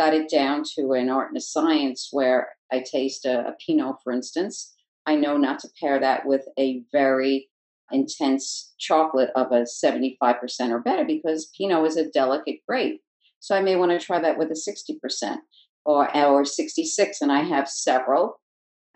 got it down to an art and a science where I taste a Pinot, for instance. I know not to pair that with a very intense chocolate of a 75% or better because Pinot is a delicate grape. So I may want to try that with a 60% or 66. And I have several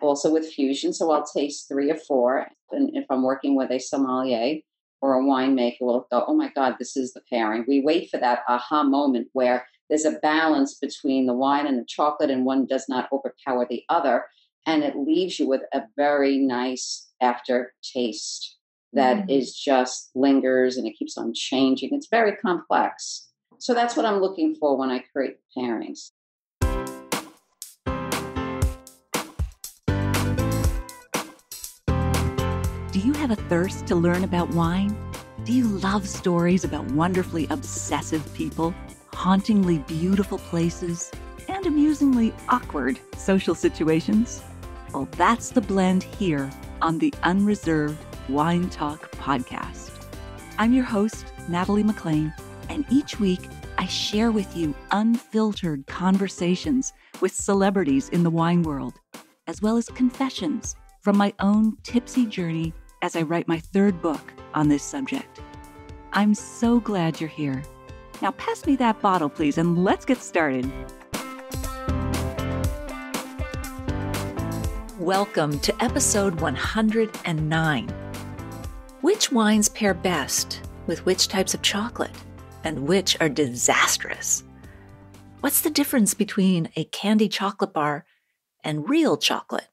also with fusion. So I'll taste 3 or 4. And if I'm working with a sommelier or a winemaker, we'll go, oh my God, this is the pairing. We wait for that aha moment where there's a balance between the wine and the chocolate and one does not overpower the other. And it leaves you with a very nice aftertaste that is just lingers and it keeps on changing. It's very complex. So that's what I'm looking for when I create pairings. Do you have a thirst to learn about wine? Do you love stories about wonderfully obsessive people, hauntingly beautiful places, and amusingly awkward social situations? Well, that's the blend here on the Unreserved Wine Talk podcast. I'm your host, Natalie McLean, and each week I share with you unfiltered conversations with celebrities in the wine world, as well as confessions from my own tipsy journey as I write my 3rd book on this subject. I'm so glad you're here. Now pass me that bottle, please, and let's get started. Welcome to episode 109. Which wines pair best with which types of chocolate, and which are disastrous? What's the difference between a candy chocolate bar and real chocolate?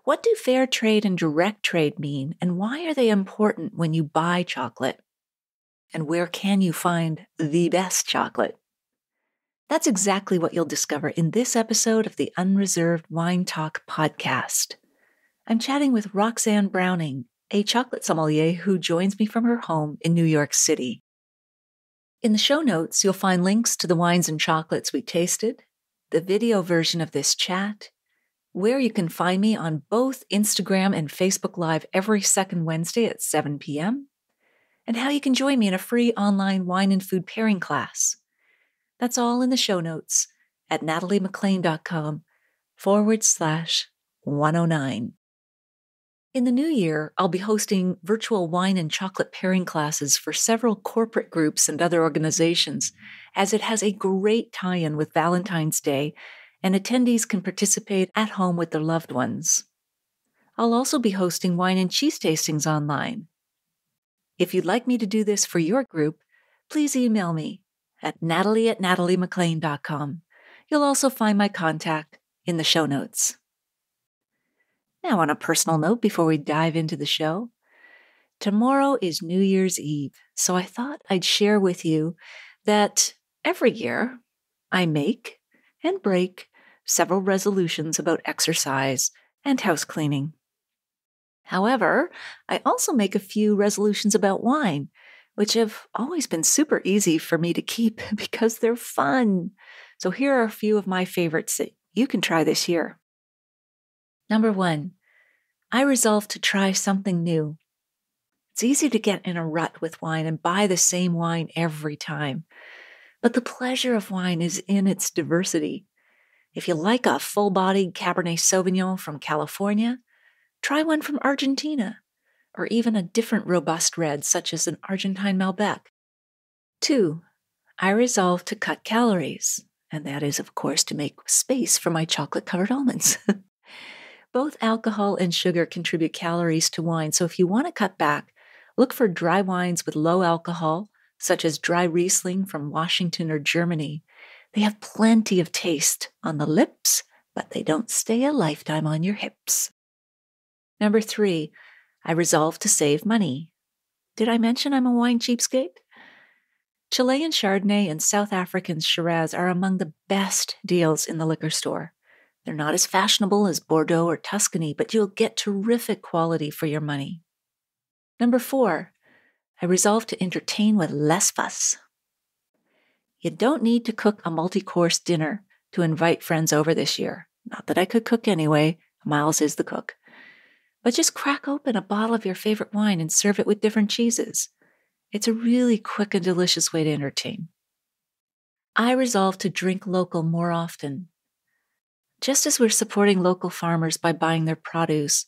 What do fair trade and direct trade mean, and why are they important when you buy chocolate? And where can you find the best chocolate? That's exactly what you'll discover in this episode of the Unreserved Wine Talk podcast. I'm chatting with Roxanne Browning, a chocolate sommelier who joins me from her home in New York City. In the show notes, you'll find links to the wines and chocolates we tasted, the video version of this chat, where you can find me on both Instagram and Facebook Live every second Wednesday at 7 p.m., and how you can join me in a free online wine and food pairing class. That's all in the show notes at nataliemclain.com/109. In the new year, I'll be hosting virtual wine and chocolate pairing classes for several corporate groups and other organizations, as it has a great tie-in with Valentine's Day, and attendees can participate at home with their loved ones. I'll also be hosting wine and cheese tastings online. If you'd like me to do this for your group, please email me at natalie@nataliemclain.com. You'll also find my contact in the show notes. Now, on a personal note, before we dive into the show, tomorrow is New Year's Eve, so I thought I'd share with you that every year I make and break several resolutions about exercise and house cleaning. However, I also make a few resolutions about wine, which have always been super easy for me to keep because they're fun. So here are a few of my favorites that you can try this year. Number 1, I resolved to try something new. It's easy to get in a rut with wine and buy the same wine every time. But the pleasure of wine is in its diversity. If you like a full-bodied Cabernet Sauvignon from California, try one from Argentina, or even a different robust red such as an Argentine Malbec. 2, I resolved to cut calories, and that is, of course, to make space for my chocolate-covered almonds. Both alcohol and sugar contribute calories to wine, so if you want to cut back, look for dry wines with low alcohol, such as dry Riesling from Washington or Germany. They have plenty of taste on the lips, but they don't stay a lifetime on your hips. Number 3, I resolved to save money. Did I mention I'm a wine cheapskate? Chilean Chardonnay and South African Shiraz are among the best deals in the liquor store. They're not as fashionable as Bordeaux or Tuscany, but you'll get terrific quality for your money. Number 4, I resolved to entertain with less fuss. You don't need to cook a multi-course dinner to invite friends over this year. Not that I could cook anyway. Miles is the cook. But just crack open a bottle of your favorite wine and serve it with different cheeses. It's a really quick and delicious way to entertain. I resolved to drink local more often. Just as we're supporting local farmers by buying their produce,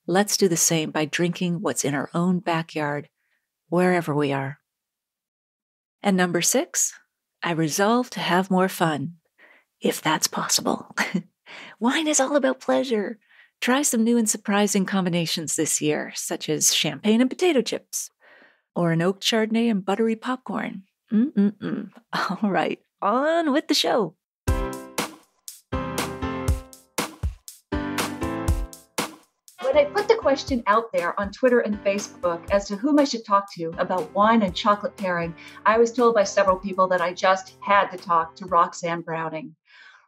let's do the same by drinking what's in our own backyard, wherever we are. And number 6, I resolved to have more fun, if that's possible. Wine is all about pleasure. Try some new and surprising combinations this year, such as champagne and potato chips, or an oak chardonnay and buttery popcorn. All right, on with the show. When I put the question out there on Twitter and Facebook as to whom I should talk to about wine and chocolate pairing, I was told by several people that I just had to talk to Roxanne Browning.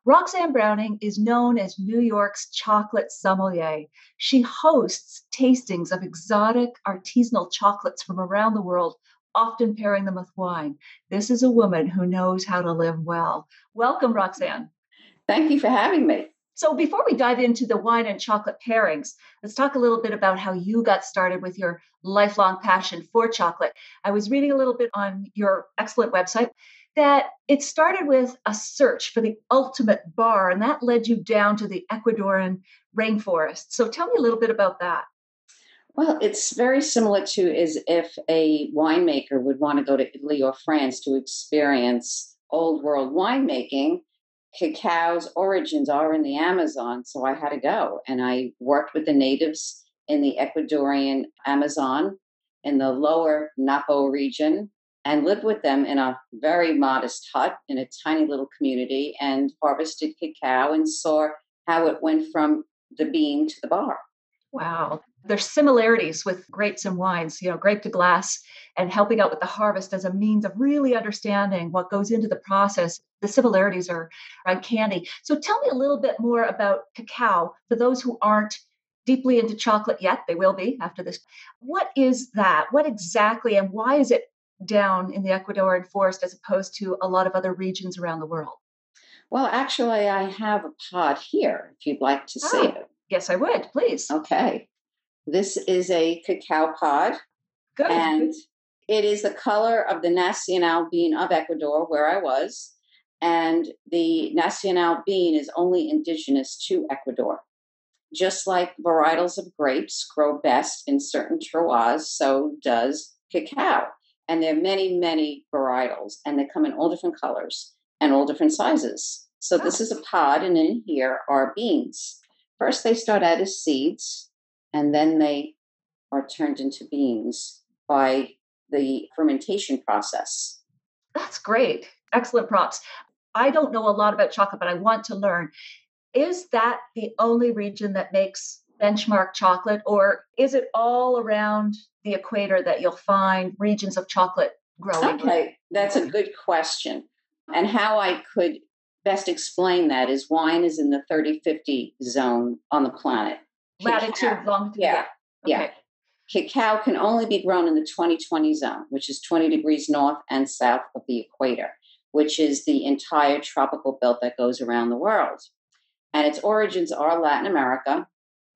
Roxanne Browning is known as New York's chocolate sommelier. She hosts tastings of exotic artisanal chocolates from around the world, often pairing them with wine. This is a woman who knows how to live well. Welcome, Roxanne. Thank you for having me. So before we dive into the wine and chocolate pairings, let's talk a little bit about how you got started with your lifelong passion for chocolate. I was reading a little bit on your excellent website that it started with a search for the ultimate bar, and that led you down to the Ecuadorian rainforest. So tell me a little bit about that. Well, it's very similar to as if a winemaker would want to go to Italy or France to experience old world winemaking. Cacao's origins are in the Amazon, so I had to go. And I worked with the natives in the Ecuadorian Amazon in the lower Napo region and lived with them in a very modest hut in a tiny little community and harvested cacao and saw how it went from the bean to the bar. Wow. There's similarities with grapes and wines, grape to glass and helping out with the harvest as a means of really understanding what goes into the process. The similarities are uncanny. So tell me a little bit more about cacao for those who aren't deeply into chocolate yet. They will be after this. What is that? What exactly, and why is it down in the Ecuadorian forest as opposed to a lot of other regions around the world? Well, actually, I have a pod here if you'd like to see it. Yes, I would, please. Okay. This is a cacao pod. Good. And it is the color of the Nacional bean of Ecuador, where I was. And the Nacional bean is only indigenous to Ecuador. Just like varietals of grapes grow best in certain terroirs, so does cacao. And there are many, many varietals, and they come in all different colors and all different sizes. So this is a pod, and in here are beans. First, they start out as seeds, and then they are turned into beans by the fermentation process. That's great. Excellent props. I don't know a lot about chocolate, but I want to learn. Is that the only region that makes benchmark chocolate, or is it all around the equator that you'll find regions of chocolate growing? Okay, that's a good question. And how I could best explain that is wine is in the 30-50 zone on the planet. Latitude, longitude. Yeah. Okay. Cacao can only be grown in the 20-20 zone, which is 20 degrees north and south of the equator, which is the entire tropical belt that goes around the world. And its origins are Latin America,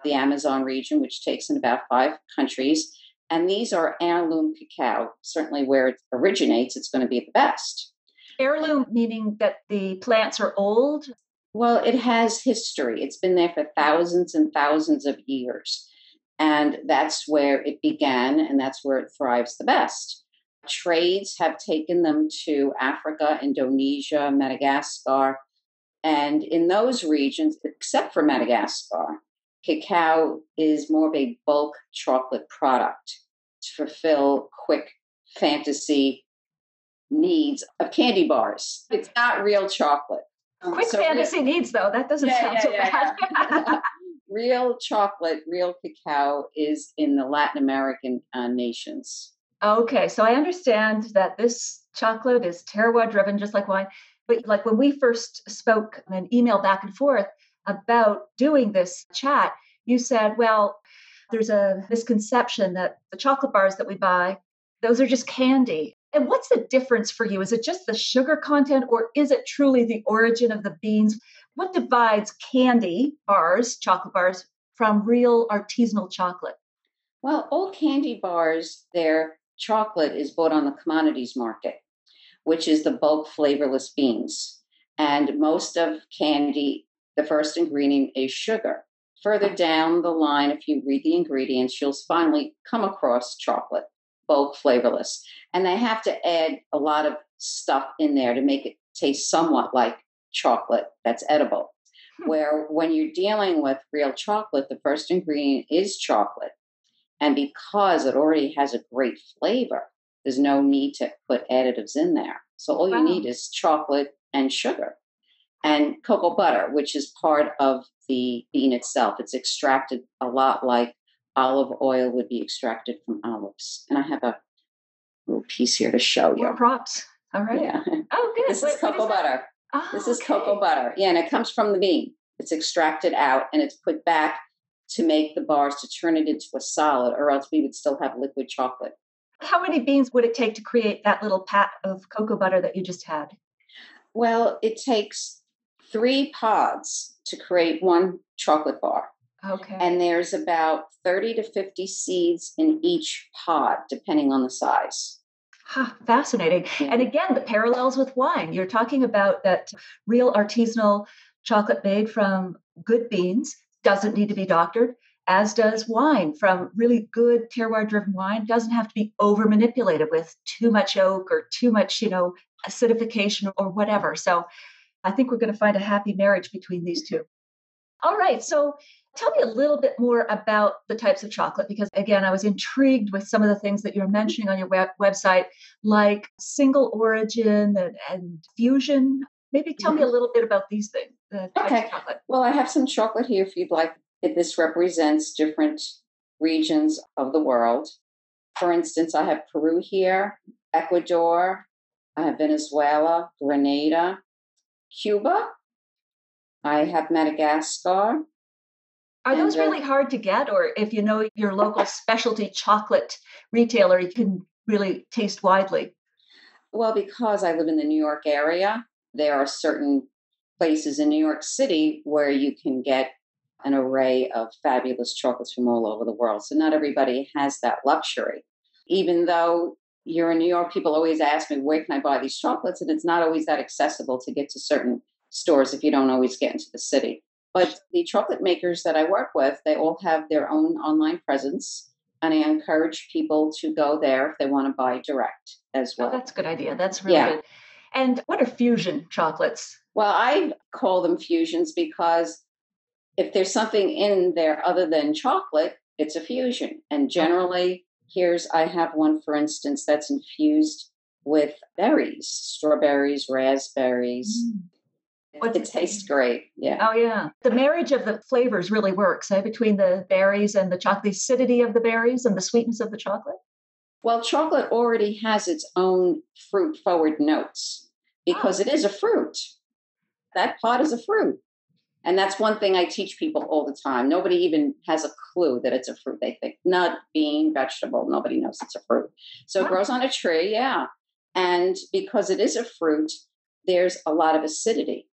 the Amazon region, which takes in about 5 countries. And these are heirloom cacao. Certainly where it originates, it's going to be the best. Heirloom meaning that the plants are old? Well, it has history. It's been there for thousands and thousands of years. And that's where it began, and that's where it thrives the best. Trades have taken them to Africa, Indonesia, Madagascar. And in those regions, except for Madagascar, cacao is more of a bulk chocolate product to fulfill quick fantasy needs of candy bars. It's not real chocolate. Quick fantasy needs, though. That doesn't sound so bad. Real chocolate, real cacao is in the Latin American nations. Okay, so I understand that this chocolate is terroir driven, just like wine. But like when we first spoke and emailed back and forth about doing this chat, you said, well, there's a misconception that the chocolate bars that we buy, those are just candy. And what's the difference for you? Is it just the sugar content, or is it truly the origin of the beans? What divides candy bars, chocolate bars, from real artisanal chocolate? Well, all candy bars, their chocolate is bought on the commodities market. which is the bulk flavorless beans. And most of candy, the first ingredient is sugar. Further down the line, if you read the ingredients, you'll finally come across chocolate, bulk flavorless. And they have to add a lot of stuff in there to make it taste somewhat like chocolate that's edible. Where when you're dealing with real chocolate, the first ingredient is chocolate. And because it already has a great flavor, there's no need to put additives in there. So all you need is chocolate and sugar and cocoa butter, which is part of the bean itself. It's extracted a lot like olive oil would be extracted from olives. And I have a little piece here to show you. More props. All right. Yeah. Oh, good. This is cocoa butter. Oh, this is cocoa butter. Yeah, and it comes from the bean. It's extracted out and it's put back to make the bars to turn it into a solid, or else we would still have liquid chocolate. How many beans would it take to create that little pat of cocoa butter that you just had? Well, it takes 3 pods to create one chocolate bar. Okay. And there's about 30 to 50 seeds in each pod, depending on the size. Fascinating. Yeah. And again, the parallels with wine. You're talking about that real artisanal chocolate made from good beans, doesn't need to be doctored, as does wine from really good terroir-driven wine. Doesn't have to be over-manipulated with too much oak or too much, acidification or whatever. So I think we're going to find a happy marriage between these two. All right. So tell me a little bit more about the types of chocolate, because again, I was intrigued with some of the things that you're mentioning on your website, like single origin and fusion. Maybe tell me a little bit about these things. The types of chocolate. Well, I have some chocolate here if you'd like. This represents different regions of the world. For instance, I have Peru here, Ecuador, I have Venezuela, Grenada, Cuba. I have Madagascar. Are those really hard to get? Or if you know your local specialty chocolate retailer, you can really taste widely? Well, because I live in the New York area, there are certain places in New York City where you can get an array of fabulous chocolates from all over the world. So not everybody has that luxury. Even though you're in New York, people always ask me, where can I buy these chocolates? And it's not always that accessible to get to certain stores if you don't always get into the city. But the chocolate makers that I work with, they all have their own online presence. And I encourage people to go there if they want to buy direct as well. Oh, that's a good idea. That's really good. And what are fusion chocolates? Well, I call them fusions because if there's something in there other than chocolate, it's a fusion. And generally, I have one, for instance, that's infused with berries, strawberries, raspberries. It tastes great. Yeah. Oh, yeah. The marriage of the flavors really works, between the berries and the chocolate, the acidity of the berries and the sweetness of the chocolate. Well, chocolate already has its own fruit-forward notes because it is a fruit. That pod is a fruit. And that's one thing I teach people all the time. Nobody even has a clue that it's a fruit. They think nut, bean, vegetable. Nobody knows it's a fruit. So it grows on a tree, yeah. And because it is a fruit, there's a lot of acidity.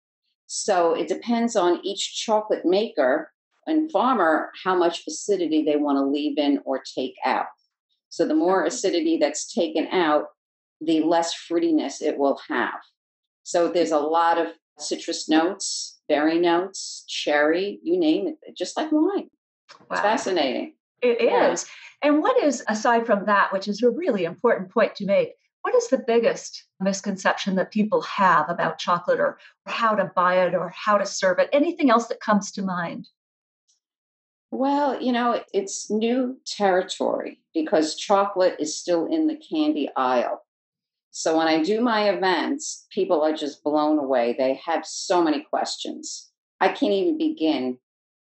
So it depends on each chocolate maker and farmer how much acidity they want to leave in or take out. So the more acidity that's taken out, the less fruitiness it will have. So there's a lot of citrus notes, berry notes, cherry, you name it, just like wine. Wow. It's fascinating. It is. And what is, aside from that, which is a really important point to make, what is the biggest misconception that people have about chocolate or how to buy it or how to serve it? Anything else that comes to mind? Well, it's new territory because chocolate is still in the candy aisle. So when I do my events, people are just blown away. They have so many questions. I can't even begin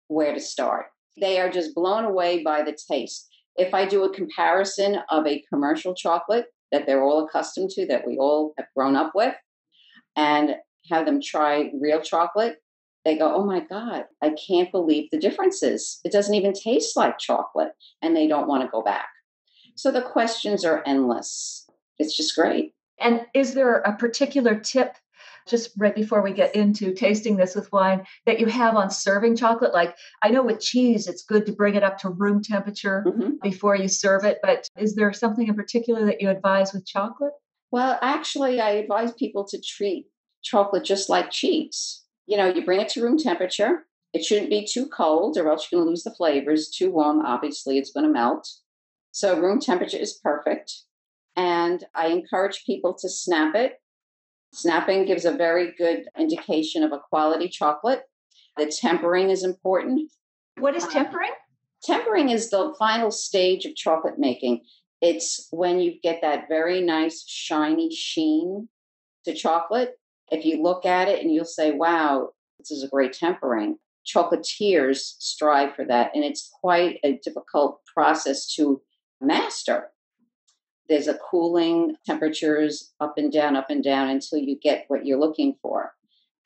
where to start. They are just blown away by the taste. If I do a comparison of a commercial chocolate that they're all accustomed to, that we all have grown up with, and have them try real chocolate, they go, oh my God, I can't believe the differences. It doesn't even taste like chocolate, and they don't want to go back. So the questions are endless. It's just great. And is there a particular tip, just right before we get into tasting this with wine, that you have on serving chocolate? Like, I know with cheese, it's good to bring it up to room temperature before you serve it. But is there something in particular that you advise with chocolate? Well, actually, I advise people to treat chocolate just like cheese. You bring it to room temperature. It shouldn't be too cold, or else you're going to lose the flavors. Too warm, obviously, it's going to melt. So, room temperature is perfect. And I encourage people to snap it. Snapping gives a very good indication of a quality chocolate. The tempering is important. What is Uh, tempering? Tempering is the final stage of chocolate making. It's when you get that very nice, shiny sheen to chocolate. If you look at it and you'll say, wow, this is a great tempering. Chocolatiers strive for that. And it's quite a difficult process to master. There's a cooling temperatures up and down until you get what you're looking for.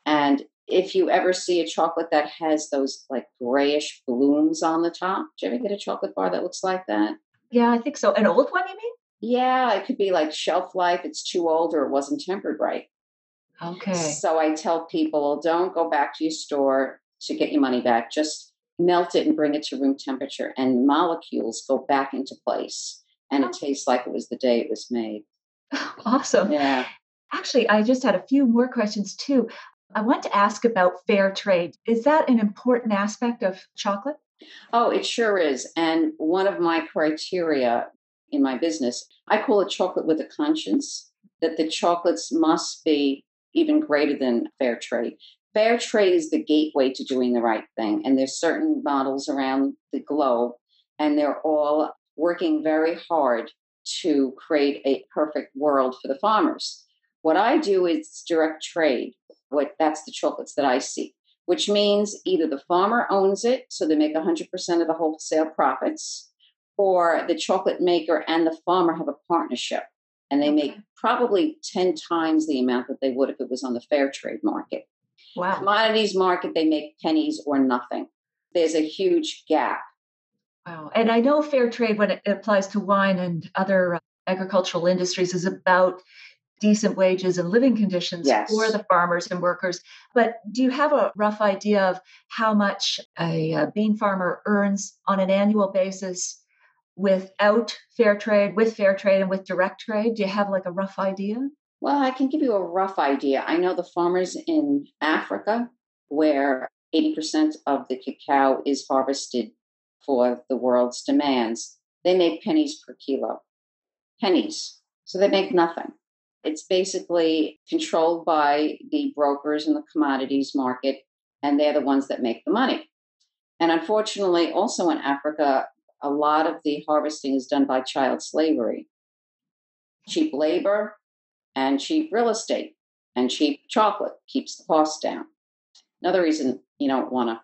And if you ever see a chocolate that has those like grayish blooms on the top, do you ever get a chocolate bar that looks like that? Yeah, I think so. An old one, you mean? Yeah, it could be like shelf life. It's too old or it wasn't tempered right. Okay. So I tell people don't go back to your store to get your money back. Just melt it and bring it to room temperature, and molecules go back into place. And it Oh, tastes like it was the day it was made. awesome. Yeah. Actually, I just had a few more questions too. I want to ask about fair trade. Is that an important aspect of chocolate? Oh, it sure is. And one of my criteria in my business, I call it chocolate with a conscience, that the chocolates must be even greater than fair trade. Fair trade is the gateway to doing the right thing. And there's certain models around the globe, and they're all working very hard to create a perfect world for the farmers. What I do is direct trade. That's the chocolates that I see, which means either the farmer owns it, so they make 100% of the wholesale profits, or the chocolate maker and the farmer have a partnership and they make Okay. probably 10 times the amount that they would if it was on the fair trade market. Wow. Commodities market, they make pennies or nothing. There's a huge gap. Wow. And I know fair trade, when it applies to wine and other agricultural industries, is about decent wages and living conditions for Yes. the farmers and workers. But do you have a rough idea of how much a bean farmer earns on an annual basis without fair trade, with fair trade, and with direct trade? Do you have like a rough idea? Well, I can give you a rough idea. I know the farmers in Africa, where 80% of the cacao is harvested for the world's demands, they make pennies per kilo. Pennies. So they make nothing. It's basically controlled by the brokers in the commodities market, and they're the ones that make the money. And unfortunately, also in Africa, a lot of the harvesting is done by child slavery, cheap labor, and cheap real estate and cheap chocolate keeps the cost down. Another reason you don't want to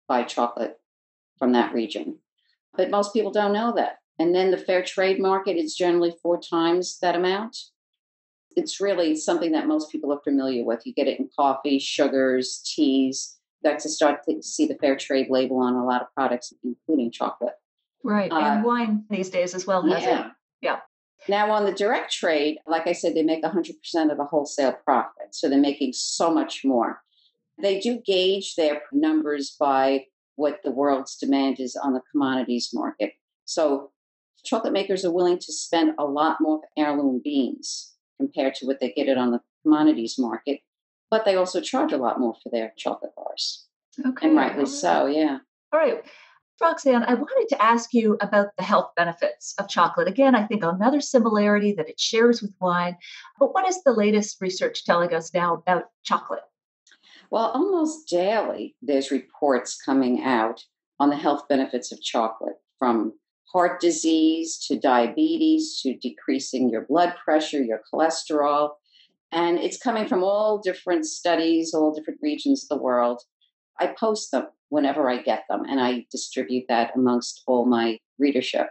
buy chocolate from that region. But most people don't know that. And then the fair trade market is generally 4 times that amount. It's really something that most people are familiar with. You get it in coffee, sugars, teas. That's to start to see the fair trade label on a lot of products, including chocolate. Right. Uh, And wine these days as well has it. yeah. Yeah. Now, on the direct trade, like I said, they make 100% of the wholesale profit. So they're making so much more. They do gauge their numbers by what the world's demand is on the commodities market. So chocolate makers are willing to spend a lot more for heirloom beans compared to what they get it on the commodities market. But they also charge a lot more for their chocolate bars. And Okay. rightly All right. so, yeah. All right. Roxanne, I wanted to ask you about the health benefits of chocolate. Again, I think another similarity that it shares with wine. But what is the latest research telling us now about chocolate? Well, almost daily, there's reports coming out on the health benefits of chocolate, from heart disease to diabetes to decreasing your blood pressure, your cholesterol. And it's coming from all different studies, all different regions of the world. I post them whenever I get them, and I distribute that amongst all my readership.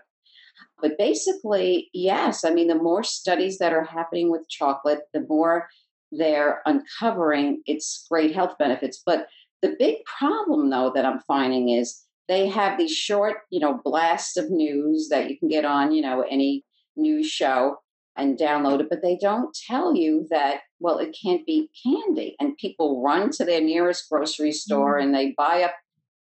But basically, yes, I mean, the more studies that are happening with chocolate, the more they're uncovering its great health benefits. But the big problem, though, that I'm finding is they have these short, blasts of news that you can get on, any news show and download it, but they don't tell you that, well, it can't be candy. And people run to their nearest grocery store Mm. and they buy up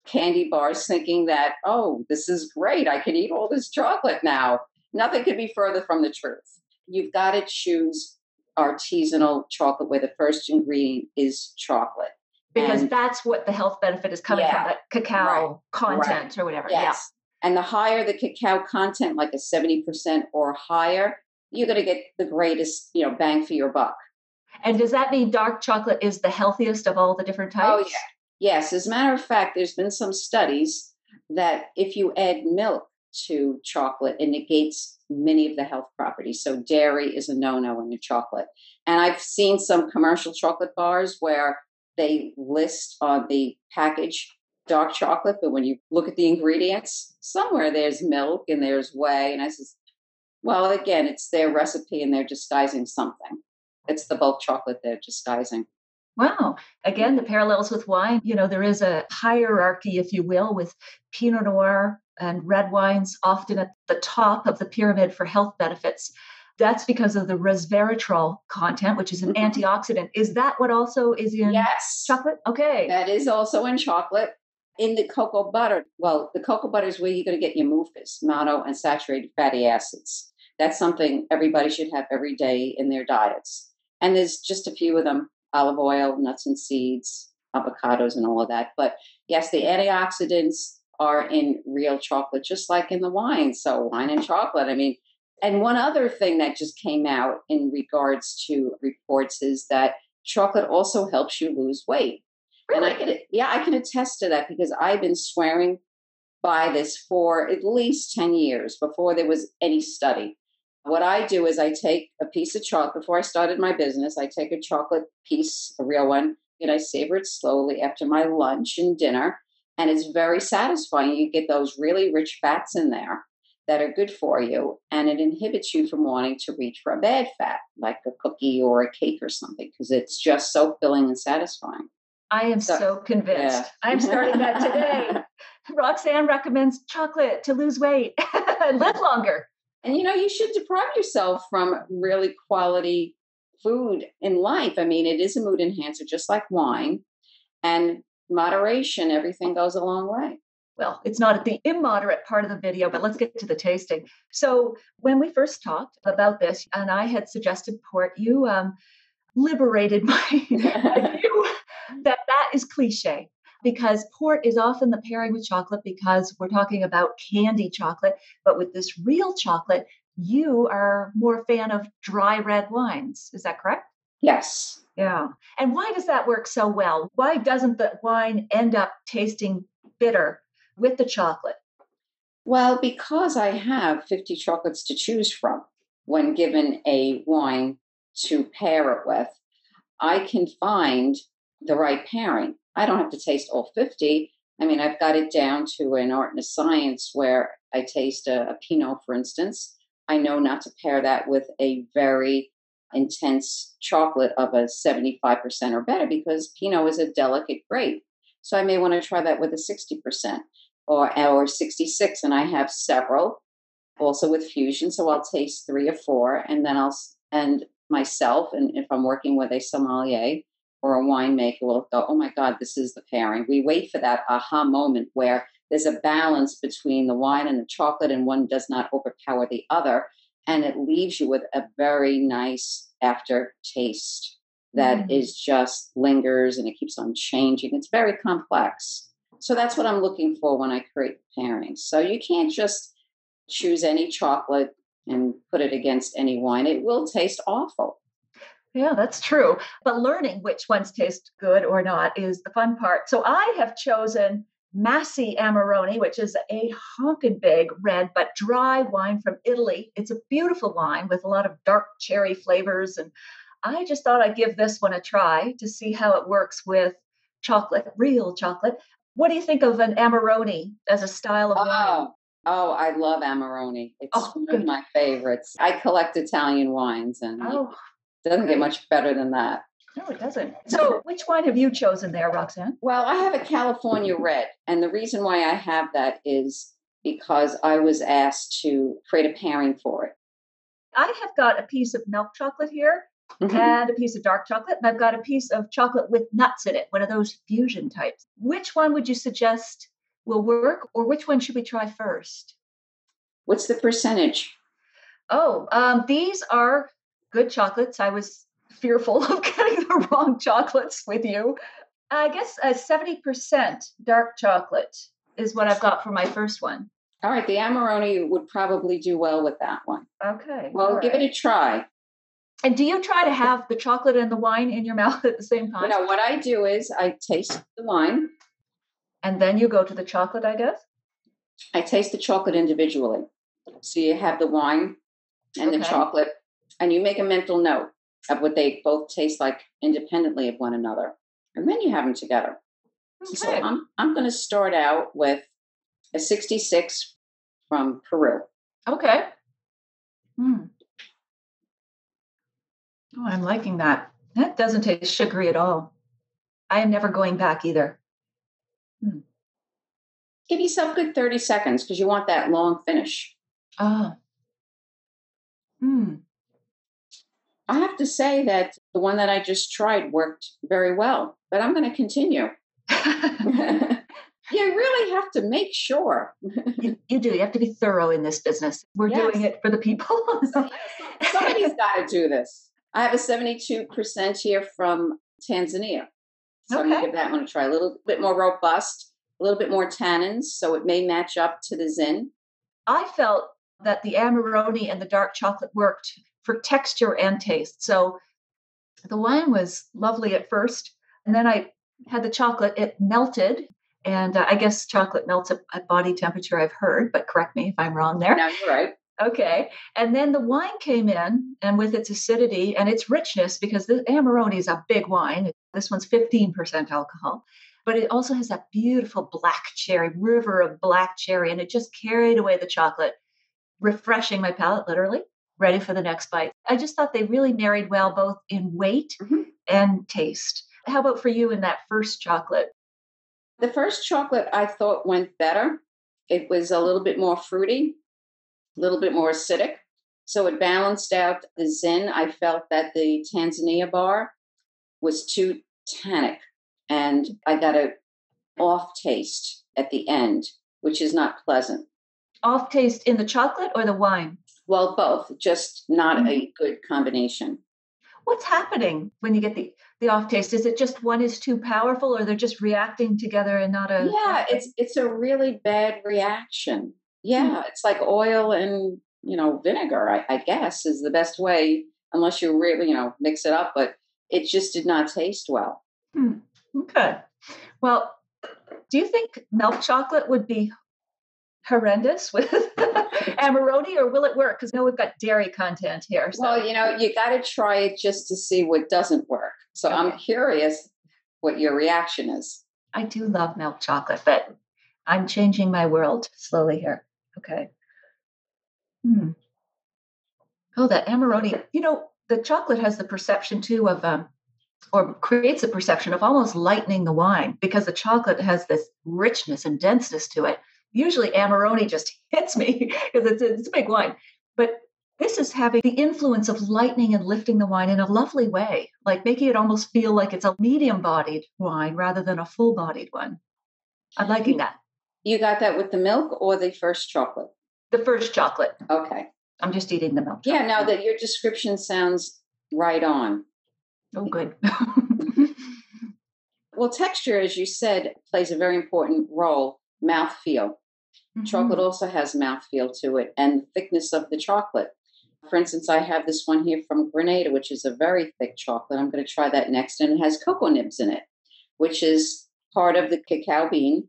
candy bars thinking that, oh, this is great. I can eat all this chocolate now. Nothing could be further from the truth. You've got to choose artisanal chocolate where the first ingredient is chocolate. Because And that's what the health benefit is coming from, yeah, that right, cacao right. content or whatever. Yeah. Yes. And the higher the cacao content, like a 70% or higher, you're going to get the greatest, bang for your buck. And does that mean dark chocolate is the healthiest of all the different Oh, types? yeah. Yes. As a matter of fact, there's been some studies that if you add milk to chocolate, it negates many of the health properties. So dairy is a no-no in the chocolate. And I've seen some commercial chocolate bars where they list on the package dark chocolate, but when you look at the ingredients, somewhere there's milk and there's whey. And I says, well, again, it's their recipe and they're disguising something. It's the bulk chocolate they're disguising. Wow. Again, the parallels with wine, there is a hierarchy, if you will, with Pinot Noir and red wines often at the top of the pyramid for health benefits. That's because of the resveratrol content, which is an antioxidant. Is that what also is in Yes. chocolate? Okay. That is also in chocolate. In the cocoa butter, well, the cocoa butter is where you're going to get your mucus, monounsaturated fatty acids. That's something everybody should have every day in their diets. And there's just a few of them: olive oil, nuts and seeds, avocados, and all of that. But yes, the antioxidants are in real chocolate, just like in the wine. So wine and chocolate. I mean, and one other thing that just came out in regards to reports is that chocolate also helps you lose weight. Really? And I can attest to that because I've been swearing by this for at least 10 years before there was any study. What I do is I take a piece of chocolate before I started my business. I take a chocolate piece, a real one, and I savor it slowly after my lunch and dinner. And it's very satisfying. You get those really rich fats in there that are good for you. And it inhibits you from wanting to reach for a bad fat, like a cookie or a cake or something, because it's just so filling and satisfying. I am so convinced. Yeah. I'm starting that today. Roxanne recommends chocolate to lose weight and live longer. And you should deprive yourself from really quality food in life. I mean, it is a mood enhancer, just like wine. And moderation, everything goes a long way. Well, it's not at the immoderate part of the video, but let's get to the tasting. So when we first talked about this, and I had suggested port, you liberated my view that is cliche, because port is often the pairing with chocolate because we're talking about candy chocolate. But with this real chocolate, you are more a fan of dry red wines. Is that correct? Yes. Yeah. And why does that work so well? Why doesn't the wine end up tasting bitter with the chocolate? Well, because I have 50 chocolates to choose from when given a wine to pair it with, I can find the right pairing. I don't have to taste all 50. I mean, I've got it down to an art and a science where I taste a Pinot, for instance. I know not to pair that with a very intense chocolate of a 75% or better because Pinot is a delicate grape. So I may want to try that with a 60% or 66. And I have several also with fusion. So I'll taste 3 or 4 and then and myself, and if I'm working with a sommelier or a winemaker, will go, oh my God, this is the pairing. We wait for that aha moment where there's a balance between the wine and the chocolate and one does not overpower the other. And it leaves you with a very nice aftertaste that is just lingers and it keeps on changing. It's very complex. So that's what I'm looking for when I create pairings. So you can't just choose any chocolate and put it against any wine. It will taste awful. Yeah, that's true. But learning which ones taste good or not is the fun part. So I have chosen Massi Amarone, which is a honkin' big red but dry wine from Italy. It's a beautiful wine with a lot of dark cherry flavors. And I just thought I'd give this one a try to see how it works with chocolate, real chocolate. What do you think of an Amarone as a style of wine? Oh, I love Amarone. It's one Good. of my favorites. I collect Italian wines and it doesn't get much better than that. No, it doesn't. So which wine have you chosen there, Roxanne? Well, I have a California red. And the reason why I have that is because I was asked to create a pairing for it. I have got a piece of milk chocolate here and a piece of dark chocolate, and I've got a piece of chocolate with nuts in it, one of those fusion types. Which one would you suggest will work, or which one should we try first? What's the percentage? These are good chocolates. I was fearful of getting the wrong chocolates with you. I guess a 70% dark chocolate is what I've got for my first one. All right, the Amarone would probably do well with that one. Okay. Well, give it a try. And do you try to have the chocolate and the wine in your mouth at the same time? No, what I do is I taste the wine. And then you go to the chocolate, I guess? I taste the chocolate individually. So you have the wine and the chocolate, and you make a mental note of what they both taste like independently of one another. And then you have them together. Okay. So I'm going to start out with a 66 from Peru. Okay. Oh, I'm liking that. That doesn't taste sugary at all. I am never going back either. Give yourself a good 30 seconds because you want that long finish. I have to say that the one that I just tried worked very well, but I'm going to continue. You really have to make sure. You do. You have to be thorough in this business. We're doing it for the people. Somebody's got to do this. I have a 72% here from Tanzania. So I'm going to give that one a try. A little bit more robust, a little bit more tannins, so it may match up to the Zin. I felt that the Amarone and the dark chocolate worked for texture and taste. So the wine was lovely at first, and then I had the chocolate. It melted, and I guess chocolate melts at body temperature, I've heard, but correct me if I'm wrong there. No, you're right. Okay. And then the wine came in, and with its acidity and its richness, because the Amarone is a big wine. This one's 15% alcohol, but it also has that beautiful black cherry, river of black cherry, and it just carried away the chocolate, refreshing my palate, literally, ready for the next bite. I just thought they really married well, both in weight and taste. How about for you in that first chocolate? The first chocolate I thought went better. It was a little bit more fruity, a little bit more acidic. So it balanced out the Zin. I felt that the Tanzania bar was too tannic, and I got an off taste at the end, which is not pleasant. Off taste in the chocolate or the wine? Well, both, just not a good combination. What's happening when you get the off taste? Is it just one is too powerful, or they're just reacting together and not a... Yeah, it's a really bad reaction. Yeah, it's like oil and, vinegar, I guess, is the best way, unless you really, mix it up. But it just did not taste well. Okay. Well, do you think milk chocolate would be horrendous with Amarone, or will it work? Because we've got dairy content here. So. Well, you got to try it just to see what doesn't work. So I'm curious what your reaction is. I do love milk chocolate, but I'm changing my world slowly here. Okay. Oh, that Amarone. The chocolate has the perception too of, or creates a perception of almost lightening the wine, because the chocolate has this richness and denseness to it. Usually Amarone just hits me because it's a big wine. But this is having the influence of lightening and lifting the wine in a lovely way, like making it almost feel like it's a medium-bodied wine rather than a full-bodied one. I'm liking that. You got that with the milk or the first chocolate? The first chocolate. Okay. I'm just eating the milk chocolate. Yeah, now that your description sounds right on. Oh, good. Well, texture, as you said, plays a very important role. Mouthfeel. Chocolate also has mouthfeel to it, and thickness of the chocolate. For instance, I have this one here from Grenada, which is a very thick chocolate. I'm going to try that next, and it has cocoa nibs in it, which is part of the cacao bean.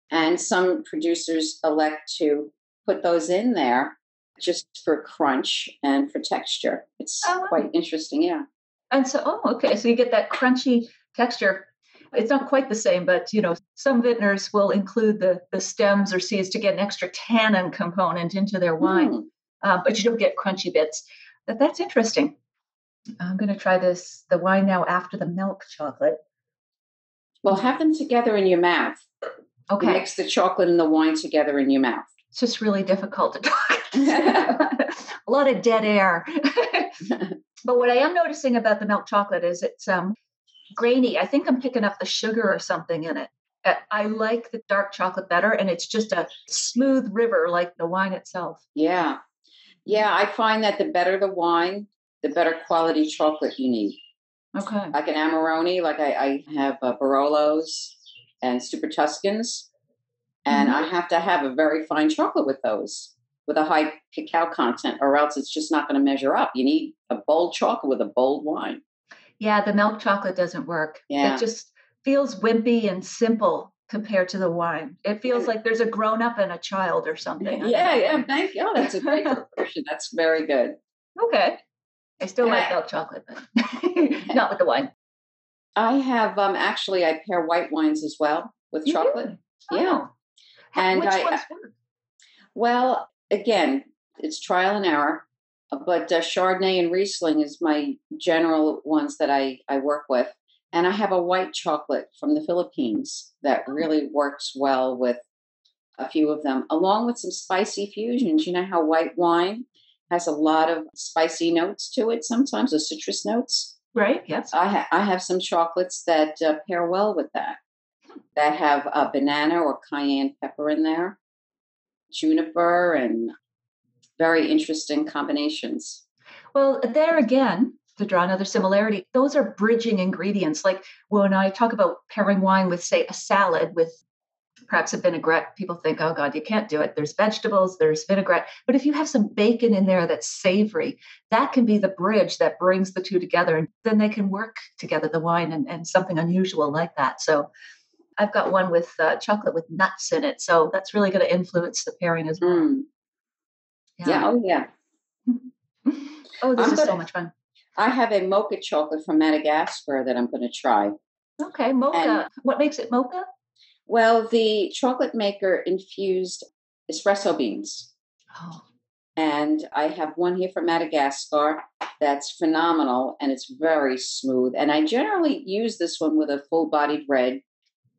And some producers elect to put those in there just for crunch and for texture. It's quite interesting, yeah. And so, okay, so you get that crunchy texture. It's not quite the same, but, some vintners will include the stems or seeds to get an extra tannin component into their wine, but you don't get crunchy bits. That's interesting. I'm going to try the wine now after the milk chocolate. Well, have them together in your mouth. Okay. You mix the chocolate and the wine together in your mouth. It's just really difficult to talk. A lot of dead air. But what I am noticing about the milk chocolate is it's grainy. I think I'm picking up the sugar or something in it. I like the dark chocolate better, and it's just a smooth river like the wine itself. Yeah. Yeah, I find that the better the wine, the better quality chocolate you need. Okay. Like an Amarone, like I have Barolos and Super Tuscans, and I have to have a very fine chocolate with those, with a high cacao content, or else it's just not going to measure up. You need a bold chocolate with a bold wine. Yeah, the milk chocolate doesn't work. Yeah. It just feels wimpy and simple compared to the wine. It feels like there's a grown-up and a child or something. Yeah. Thank you. Oh, that's a great description. That's very good. Okay. I still like milk chocolate, but not with the wine. I have actually I pair white wines as well with chocolate. Oh. Yeah. And which ones work? Well, again, it's trial and error, but Chardonnay and Riesling is my general ones that I work with. And I have a white chocolate from the Philippines that really works well with a few of them, along with some spicy fusions. You know how white wine has a lot of spicy notes to it sometimes, or citrus notes? Right, yes. I have some chocolates that pair well with that have a banana or cayenne pepper in there, juniper, and very interesting combinations. Well, there again, to draw another similarity, those are bridging ingredients. Like when I talk about pairing wine with, say, a salad with perhaps a vinaigrette, people think, oh God, you can't do it. There's vegetables, there's vinaigrette. But if you have some bacon in there that's savory, that can be the bridge that brings the two together. And then they can work together, the wine and something unusual like that. So I've got one with chocolate with nuts in it. So that's really going to influence the pairing as well. Mm. Yeah. Oh, yeah. Oh, this is so much fun. I have a mocha chocolate from Madagascar that I'm going to try. Okay, mocha. And what makes it mocha? Well, the chocolate maker infused espresso beans. Oh. And I have one here from Madagascar that's phenomenal, and it's very smooth. And I generally use this one with a full-bodied red.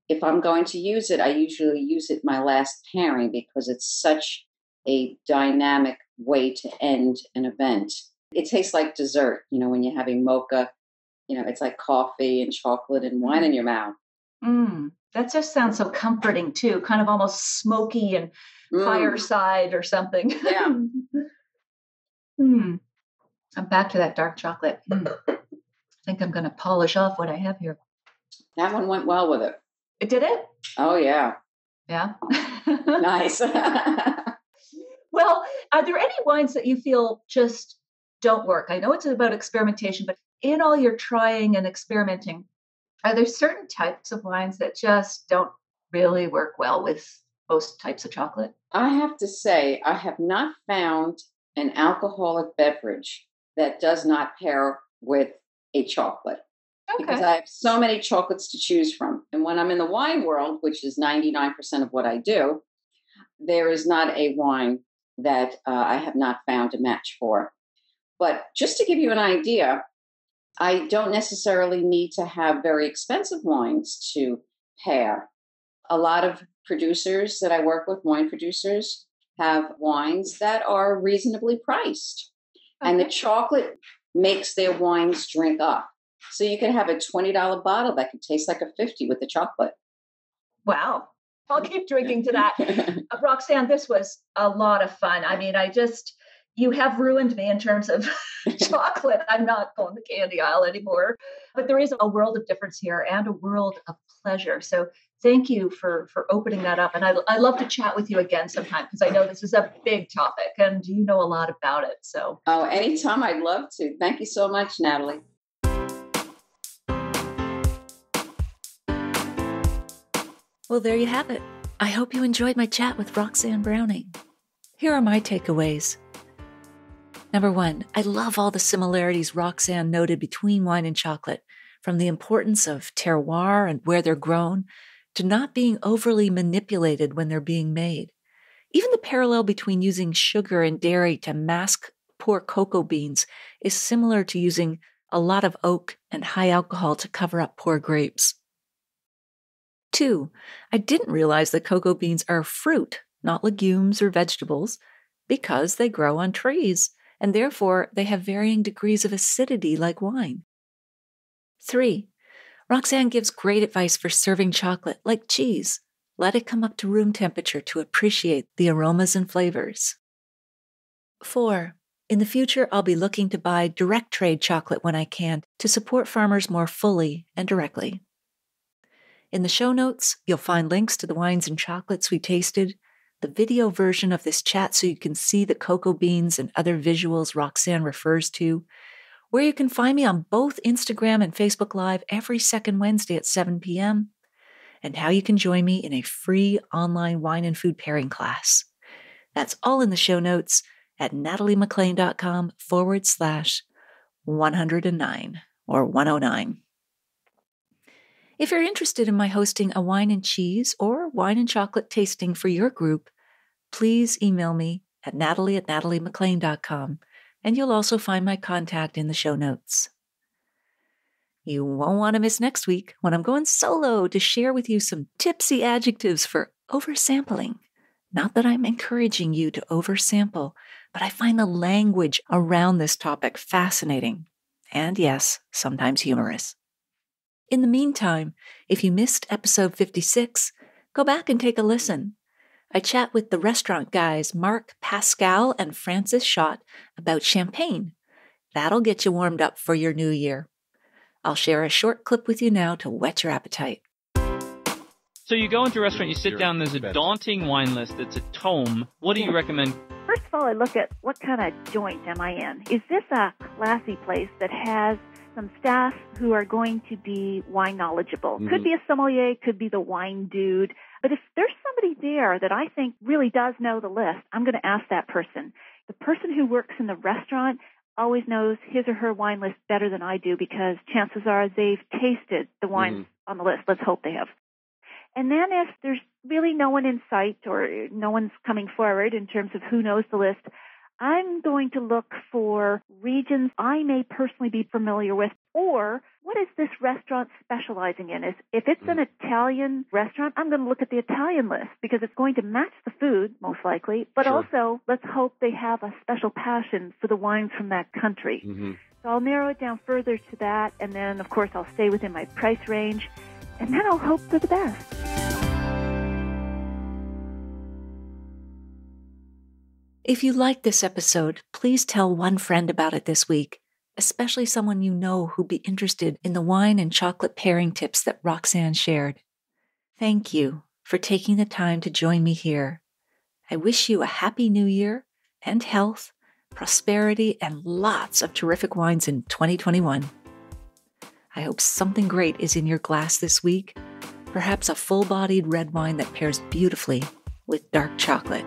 If I'm going to use it, I usually use it my last pairing because it's such a dynamic way to end an event. It tastes like dessert, when you're having mocha, it's like coffee and chocolate and wine in your mouth. That just sounds so comforting too, kind of almost smoky and fireside or something. Yeah. I'm back to that dark chocolate. I think I'm going to polish off what I have here. That one went well with it. It did it? Oh, yeah. Yeah. Nice. Well, are there any wines that you feel just don't work? I know it's about experimentation, but in all your trying and experimenting, are there certain types of wines that just don't really work well with most types of chocolate? I have to say, I have not found an alcoholic beverage that does not pair with a chocolate. Okay. Because I have so many chocolates to choose from. And when I'm in the wine world, which is 99% of what I do, there is not a wine that I have not found a match for. But just to give you an idea, I don't necessarily need to have very expensive wines to pair. A lot of producers that I work with, wine producers, have wines that are reasonably priced. Okay. And the chocolate makes their wines drink up. So you can have a $20 bottle that can taste like a $50 with the chocolate. Wow. I'll keep drinking to that. Roxanne, this was a lot of fun. I mean, you have ruined me in terms of chocolate. I'm not going the candy aisle anymore. But there is a world of difference here and a world of pleasure. So thank you for opening that up. And I'd love to chat with you again sometime because I know this is a big topic and you know a lot about it. So anytime, I'd love to. Thank you so much, Natalie. Well, there you have it. I hope you enjoyed my chat with Roxanne Browning. Here are my takeaways. Number 1, I love all the similarities Roxanne noted between wine and chocolate, from the importance of terroir and where they're grown, to not being overly manipulated when they're being made. Even the parallel between using sugar and dairy to mask poor cocoa beans is similar to using a lot of oak and high alcohol to cover up poor grapes. 2, I didn't realize that cocoa beans are fruit, not legumes or vegetables, because they grow on trees, and therefore they have varying degrees of acidity like wine. 3, Roxanne gives great advice for serving chocolate like cheese. Let it come up to room temperature to appreciate the aromas and flavors. 4, In the future, I'll be looking to buy direct trade chocolate when I can to support farmers more fully and directly. In the show notes, you'll find links to the wines and chocolates we tasted, the video version of this chat so you can see the cocoa beans and other visuals Roxanne refers to, where you can find me on both Instagram and Facebook Live every second Wednesday at 7 p.m., and how you can join me in a free online wine and food pairing class. That's all in the show notes at nataliemaclean.com/109 or 109. If you're interested in my hosting a wine and cheese or wine and chocolate tasting for your group, please email me at natalie@nataliemaclean.com, and you'll also find my contact in the show notes. You won't want to miss next week when I'm going solo to share with you some tipsy adjectives for oversampling. Not that I'm encouraging you to oversample, but I find the language around this topic fascinating. And yes, sometimes humorous. In the meantime, if you missed episode 56, go back and take a listen. I chat with the restaurant guys Mark Pascal and Francis Schott about champagne. That'll get you warmed up for your new year. I'll share a short clip with you now to whet your appetite. So you go into a restaurant, you sit down, there's a daunting wine list. It's a tome. What do you recommend? First of all, I look at what kind of joint am I in? Is this a classy place that has some staff who are going to be wine knowledgeable? Mm-hmm. Could be a sommelier, could be the wine dude. But if there's somebody there that I think really does know the list, I'm going to ask that person. The person who works in the restaurant always knows his or her wine list better than I do because chances are they've tasted the wines on the list. Let's hope they have. And then if there's really no one in sight or no one's coming forward in terms of who knows the list, I'm going to look for regions I may personally be familiar with, or what is this restaurant specializing in? If it's an Italian restaurant, I'm going to look at the Italian list because it's going to match the food, most likely, but also let's hope they have a special passion for the wines from that country. Mm-hmm. So I'll narrow it down further to that, and then, of course, I'll stay within my price range, and then I'll hope for the best. If you liked this episode, please tell one friend about it this week, especially someone you know who'd be interested in the wine and chocolate pairing tips that Roxanne shared. Thank you for taking the time to join me here. I wish you a happy new year and health, prosperity, and lots of terrific wines in 2021. I hope something great is in your glass this week, perhaps a full-bodied red wine that pairs beautifully with dark chocolate.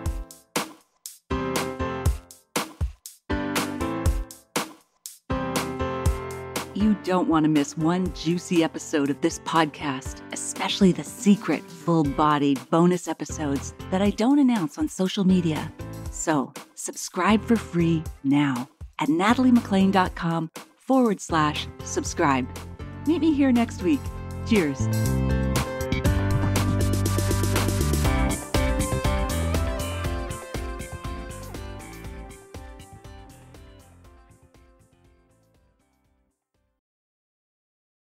You don't want to miss one juicy episode of this podcast, especially the secret, full-bodied bonus episodes that I don't announce on social media. So, subscribe for free now at nataliemaclean.com/subscribe. Meet me here next week. Cheers.